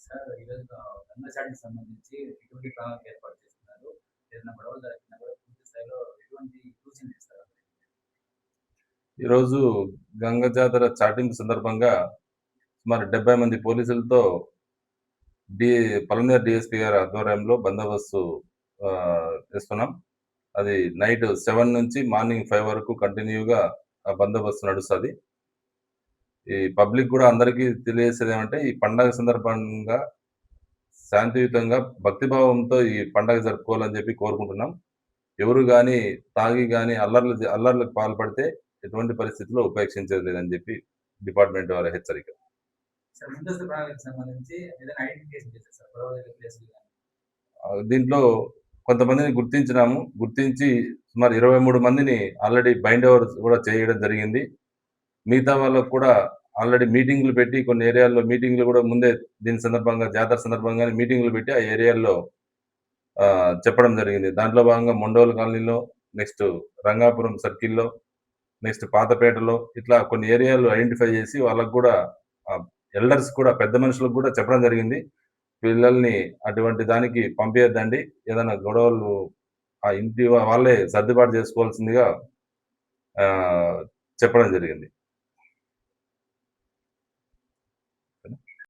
Sir ఈరోజు గంగా చాట్‌కి సంబంధించి ఎటువంటి ప్రణాళిక ఏర్పాటు చేస్తున్నారు? ఏదైనా గొడవలు జరిగినా కూడా పూర్తి స్థాయిలో ఎటువంటి సూచనలు ఇస్తారు? ఈరోజు గంగ జాతర చాటింగ్ సందర్భంగా సుమారు 70 మంది పోలీసులతో డి పలమనేరు డీఎస్పీ గారి ఆధ్వర్యంలో బందోబస్తు చేస్తున్నాం. అది నైట్ 7 నుంచి మార్నింగ్ 5 వరకు కంటిన్యూగా ఆ బందోబస్తు నడుస్తది. ఈ పబ్లిక్ కూడా అందరికీ తెలియజేసేదేమంటే, ఈ పండగ సందర్భంగా శాంతియుతంగా, భక్తిభావంతో ఈ పండగ జరుపుకోవాలని చెప్పి కోరుకుంటున్నాం. ఎవరు గాని తాగి గాని అల్లర్లకు పాల్పడితే ఎటువంటి పరిస్థితిలో ఉపేక్షించేది లేదని చెప్పి డిపార్ట్‌మెంట్ వారి హెచ్చరిక. సార్ ముందస్తు ప్రణాళికకు సంబంధించి ఏదైనా ఐడెంటిఫికేషన్ చేశారా సార్? గొడవ జరిగే ప్లేసులు గాని? దీంట్లో కొంతమందిని గుర్తించినాము. గుర్తించి సుమారు 23 మందిని ఆల్రెడీ బైండ్ ఓవర్ కూడా చేయడం జరిగింది. మిగతా వాళ్ళకు కూడా ఆల్రెడీ మీటింగ్‌లు పెట్టి కొన్ని ఏరియాల్లో మీటింగ్‌లు కూడా ముందే దీని సందర్భంగా జాతర సందర్భంగానే మీటింగ్‌లు పెట్టి ఆ ఏరియాల్లో చెప్పడం జరిగింది. దాంట్లో భాగంగా మొండోల్ కాలనీలో, నెక్స్ట్ రంగాపురం సర్కిల్‌లో, నెక్స్ట్ పాతపేటలో ఇట్లా కొన్ని ఏరియాలు ఐడెంటిఫై చేసి వాళ్ళకి కూడా ఎల్డర్స్ కూడా పెద్ద మనుషులకు కూడా చెప్పడం జరిగింది. పిల్లల్ని అటువంటి దానికి పంపియొద్దండి. ఏదైనా గొడవలు ఆ ఇంటి వాళ్ళే సర్దుబాటు చేసుకోవాల్సిందిగా చెప్పడం జరిగింది.